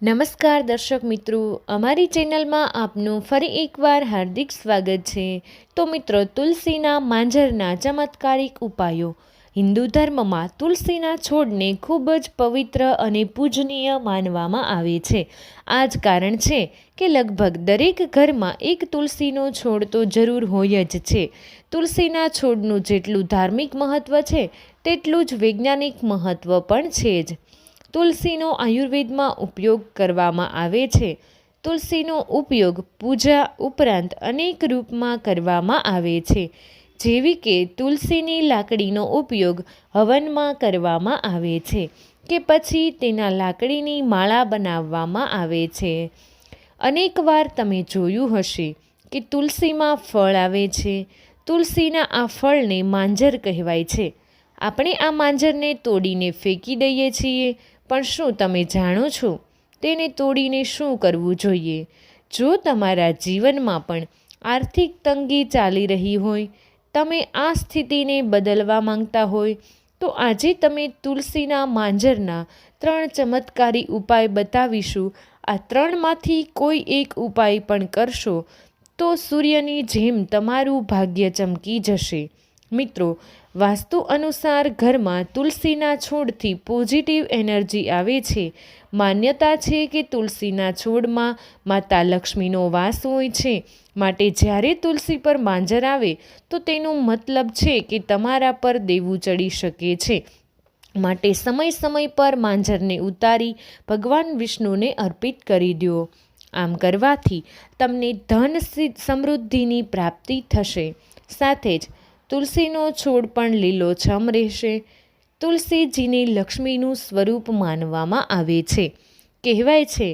નમસ્કાર દર્શક મિત્રો, અમારી ચેનલમાં આપનું ફરી એકવાર હાર્દિક સ્વાગત છે। તો મિત્રો, તુલસીના માંજરના ચમત્કારિક ઉપાયો। હિન્દુ ધર્મમાં તુલસીના છોડને ખૂબ જ પવિત્ર અને પૂજનીય માનવામાં આવે છે। આ જ કારણ છે કે લગભગ દરેક ઘરમાં એક તુલસીનો છોડ તો જરૂર હોય જ છે। તુલસીના છોડનું જેટલું ધાર્મિક મહત્ત્વ છે તેટલું જ વૈજ્ઞાનિક મહત્ત્વ પણ છે જ। તુલસીનો આયુર્વેદમાં ઉપયોગ કરવામાં આવે છે। તુલસીનો ઉપયોગ પૂજા ઉપરાંત અનેક રૂપમાં કરવામાં આવે છે, જેવી કે તુલસીની લાકડીનો ઉપયોગ હવનમાં કરવામાં આવે છે કે પછી તેના લાકડીની માળા બનાવવામાં આવે છે। અનેકવાર તમે જોયું હશે કે તુલસીમાં ફળ આવે છે। તુલસીના આ ફળને માંજર કહેવાય છે। આપણે આ માંજરને તોડીને ફેંકી દઈએ છીએ, પણ શું તમે જાણો છો તેને તોડીને શું કરવું જોઈએ? જો તમારા જીવનમાં પણ આર્થિક તંગી ચાલી રહી હોય, તમે આ સ્થિતિને બદલવા માંગતા હોય, તો આજે તમે તુલસીના માંજરના 3 ચમત્કારી ઉપાય બતાવીશું। આ 3માંથી કોઈ એક ઉપાય પણ કરશો તો સૂર્યની જેમ તમારું ભાગ્ય ચમકી જશે। મિત્રો, વાસ્તુ અનુસાર ઘરમાં તુલસીના છોડથી પોઝિટિવ એનર્જી આવે છે। માન્યતા છે કે તુલસીના છોડમાં માતા લક્ષ્મીનો વાસ હોય છે, માટે જ્યારે તુલસી પર માંજર આવે તો તેનો મતલબ છે કે તમારા પર દેવું ચડી શકે છે। માટે સમય સમય પર માંજરને ઉતારી ભગવાન વિષ્ણુને અર્પિત કરી દો। આમ કરવાથી તમને ધન સમૃદ્ધિની પ્રાપ્તિ થશે, સાથે જ તુલસીનો છોડ પણ લીલોછમ રહેશે। તુલસીજીને લક્ષ્મીનું સ્વરૂપ માનવામાં આવે છે। કહેવાય છે,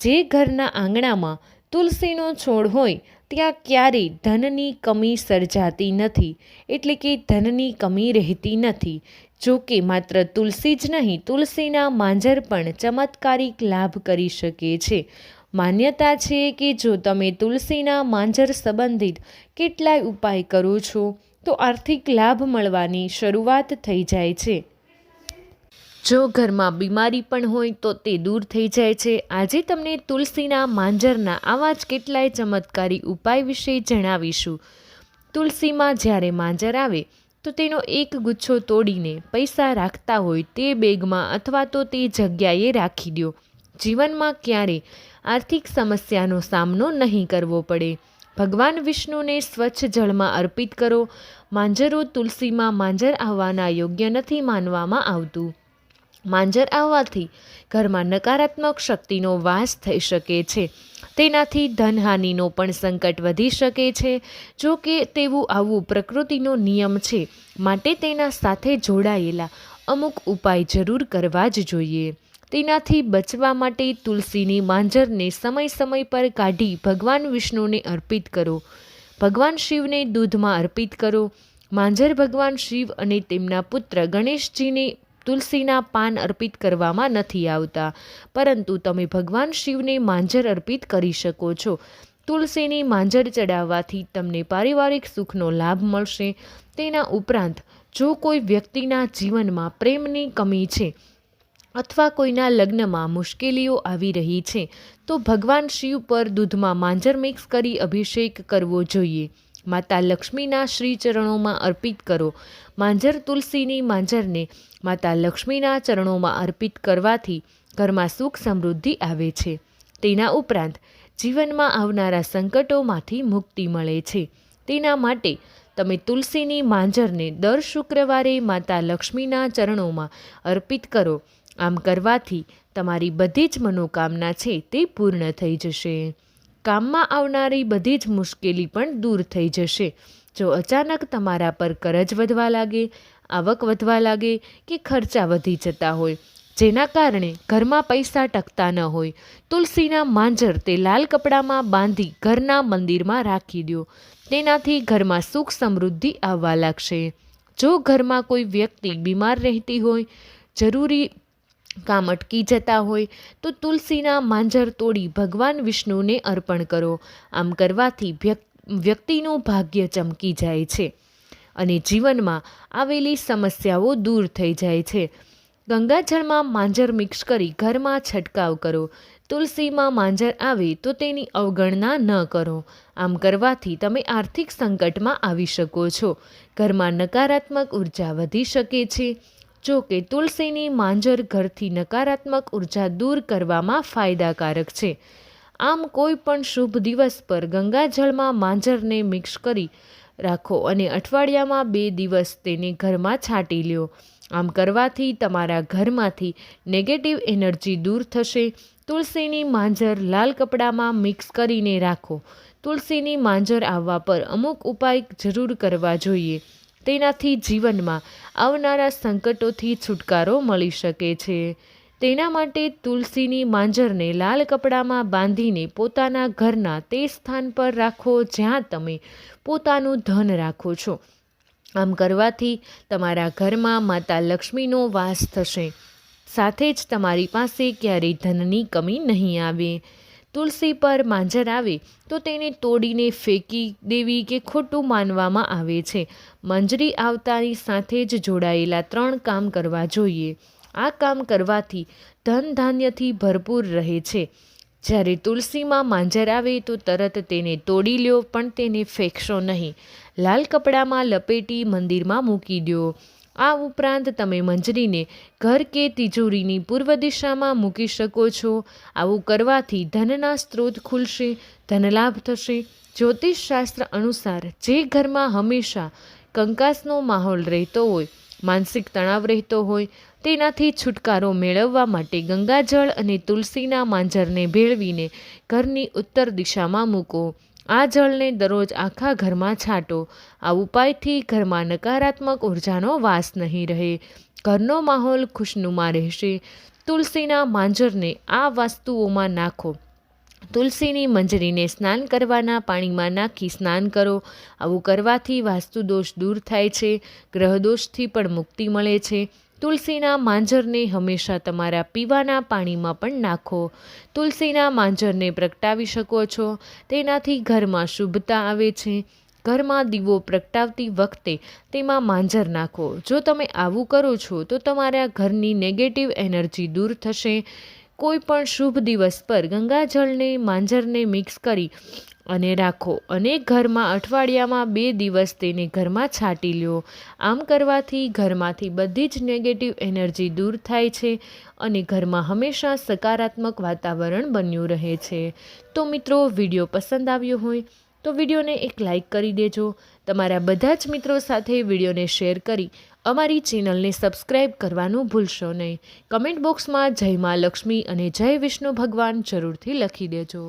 જે ઘરના આંગણામાં તુલસીનો છોડ હોય ત્યાં ક્યારેય ધનની કમી સર્જાતી નથી, એટલે કે ધનની કમી રહેતી નથી। જો કે માત્ર તુલસી જ નહીં, તુલસીના માંજર પણ ચમત્કારિક લાભ કરી શકે છે। માન્યતા છે કે જો તમે તુલસીના માંજર સંબંધિત કેટલાય ઉપાય કરો છો તો આર્થિક લાભ મળવાની શરૂઆત થઈ જાય છે। જો ઘરમાં બીમારી પણ હોય તો તે દૂર થઈ જાય છે। આજે તમને તુલસીના માંજરના આવા જ કેટલાય ચમત્કારી ઉપાય વિશે જણાવીશું। તુલસીમાં જ્યારે માંજર આવે તો તેનો એક ગુચ્છો તોડીને પૈસા રાખતા હોય તે બેગમાં અથવા તો તે જગ્યાએ રાખી દો। જીવનમાં ક્યારેય આર્થિક સમસ્યાનો સામનો નહીં કરવો પડે। ભગવાન વિષ્ણુને સ્વચ્છ જળમાં અર્પિત કરો। માંજરો તુલસીમાં માંજર આવવાના યોગ્ય નથી માનવામાં આવતું। માંજર આવવાથી ઘરમાં નકારાત્મક શક્તિનો વાસ થઈ શકે છે। તેનાથી ધનહાનિનો પણ સંકટ વધી શકે છે। જો કે તેવું આવવું પ્રકૃતિનો નિયમ છે, માટે તેના સાથે જોડાયેલા અમુક ઉપાય જરૂર કરવા જ જોઈએ। તેનાથી બચવા માટે તુલસીની માંજરને સમય સમય પર કાઢી ભગવાન વિષ્ણુને અર્પિત કરો। ભગવાન શિવને દૂધમાં અર્પિત કરો। માંજર ભગવાન શિવ અને તેમના પુત્ર ગણેશજીને તુલસીના પાન અર્પિત કરવામાં નથી આવતા, પરંતુ તમે ભગવાન શિવને માંજર અર્પિત કરી શકો છો। તુલસીની માંજર ચડાવવાથી તમને પારિવારિક સુખનો લાભ મળશે। તેના ઉપરાંત જો કોઈ વ્યક્તિના જીવનમાં પ્રેમની કમી છે અથવા કોઈના લગ્નમાં મુશ્કેલીઓ આવી રહી છે તો ભગવાન શિવ પર દૂધમાં માંજર મિક્સ કરી અભિષેક કરવો જોઈએ। માતા લક્ષ્મીના શ્રી ચરણોમાં અર્પિત કરો। માંજર તુલસીની માંજરને માતા લક્ષ્મીના ચરણોમાં અર્પિત કરવાથી ઘરમાં સુખ સમૃદ્ધિ આવે છે। તેના ઉપરાંત જીવનમાં આવનારા સંકટોમાંથી મુક્તિ મળે છે। તેના માટે તમે તુલસીની માંજરને દર શુક્રવારે માતા લક્ષ્મીના ચરણોમાં અર્પિત કરો। આમ કરવાથી તમારી બધી જ મનોકામના છે તે પૂર્ણ થઈ જશે। કામમાં આવનારી બધી જ મુશ્કેલી પણ દૂર થઈ જશે। જો અચાનક તમારા પર કરજ વધવા લાગે, આવક વધવા લાગે કે ખર્ચા વધી જતા હોય, જેના કારણે ઘરમાં પૈસા ટકતા ન હોય, તુલસીના માંજર તે લાલ કપડામાં બાંધી ઘરના મંદિરમાં રાખી દો। તેનાથી ઘરમાં સુખ સમૃદ્ધિ આવવા લાગશે। જો ઘરમાં કોઈ વ્યક્તિ બીમાર રહેતી હોય, જરૂરી કામ અટકી જતા હોય તો તુલસીના માંજર તોડી ભગવાન વિષ્ણુને અર્પણ કરો। આમ કરવાથી વ્યક્તિનું ભાગ્ય ચમકી જાય છે અને જીવનમાં આવેલી સમસ્યાઓ દૂર થઈ જાય છે। ગંગાજળમાં માંજર મિક્સ કરી ઘરમાં છંટકાવ કરો. તુલસીમાં માંજર આવે તો તેની અવગણના ન કરો. આમ કરવાથી તમે આર્થિક સંકટમાં આવી શકો છો. ઘરમાં નકારાત્મક ઉર્જા વધી શકે છે. જો કે તુલસીની માંજર ઘરથી નકારાત્મક ઉર્જા દૂર કરવામાં ફાયદાકારક છે. આમ કોઈ પણ શુભ દિવસ પર ગંગાજળમાં માંજરને મિક્સ કરી રાખો અને અઠવાડિયામાં 2 દિવસ તેને ઘરમાં છાંટી લ્યો. આમ કરવાથી તમારા ઘરમાંથી નેગેટિવ એનર્જી દૂર થશે. તુલસીની માંજર લાલ કપડામાં મિક્સ કરીને રાખો. તુલસીની માંજર આવવા પર અમુક ઉપાય જરૂર કરવા જોઈએ. તેનાથી જીવનમાં આવનારા સંકટોથી છુટકારો મળી શકે છે. તેના માટે તુલસીની માંજરને લાલ કપડામાં બાંધીને પોતાના ઘરના તે સ્થાન પર રાખો જ્યાં તમે પોતાનું ધન રાખો છો. આમ કરવાથી તમારા ઘરમાં માતા લક્ષ્મીનો વાસ થશે. સાથે જ તમારી પાસે ક્યારેય ધનની કમી નહીં આવે. તુલસી પર માંજર આવે તો તેને તોડીને ફેંકી દેવી કે ખોટું માનવામાં આવે છે. મંજરી આવતાની સાથે જ જોડાયેલા 3 કામ કરવા જોઈએ. આ કામ કરવાથી ધન ધાન્યથી ભરપૂર રહે છે. જ્યારે તુલસીમાં માંજર આવે તો તરત તેને તોડી લ્યો, પણ તેને ફેંકશો નહીં. લાલ કપડામાં લપેટી મંદિરમાં મૂકી દો. આ ઉપરાંત તમે મંજરીને ઘર કે તિજોરીની પૂર્વ દિશામાં મૂકી શકો છો. આવું કરવાથી ધનના સ્ત્રોત ખુલશે, ધનલાભ થશે. જ્યોતિષશાસ્ત્ર અનુસાર જે ઘરમાં હંમેશા કંકાસનો માહોલ રહેતો હોય, માનસિક તણાવ રહેતો હોય, તેનાથી છુટકારો મેળવવા માટે ગંગાજળ અને તુલસીના માંજરને ભેળવીને ઘરની ઉત્તર દિશામાં મૂકો. આ જળને દરરોજ આખા ઘરમાં છાંટો. આ ઉપાયથી ઘરમાં નકારાત્મક ઉર્જાનો વાસ નહીં રહે. ઘરનો માહોલ ખુશનુમા રહેશે. તુલસીના માંજરને આ વસ્તુઓમાં નાખો. તુલસીની મંજરીને સ્નાન કરવાના પાણીમાં નાખી સ્નાન કરો. આવું કરવાથી વાસ્તુદોષ દૂર થાય છે. ગ્રહદોષથી પણ મુક્તિ મળે છે. તુલસીના માંજરને હંમેશા તમારા પીવાના પાણીમાં પણ નાખો. તુલસીના માંજરને પ્રગટાવી શકો છો. તેનાથી ઘરમાં શુભતા આવે છે. ઘરમાં દીવો પ્રગટાવતી વખતે તેમાં માંજર નાખો. જો તમે આવું કરો છો તો તમારા ઘરની નેગેટિવ એનર્જી દૂર થશે. કોઈ પણ શુભ દિવસ પર ગંગાજળને માંજરને મિક્સ કરી અને રાખો અને ઘરમાં અઠવાડિયામાં 2 દિવસ તેને ઘરમાં છાંટી લ્યો. આમ કરવાથી ઘરમાંથી બધી જ નેગેટિવ એનર્જી દૂર થાય છે અને ઘરમાં હંમેશા સકારાત્મક વાતાવરણ બન્યું રહે છે. તો મિત્રો, વિડીયો પસંદ આવ્યો હોય તો વિડીયોને એક લાઇક કરી દેજો. તમારા બધા જ મિત્રો સાથે વિડીયોને શેર કરી અમારી ચેનલને સબસ્ક્રાઈબ કરવાનું ભૂલશો નહીં. કમેન્ટ બોક્સમાં જય મા લક્ષ્મી અને જય વિષ્ણુ ભગવાન જરૂરથી લખી દેજો.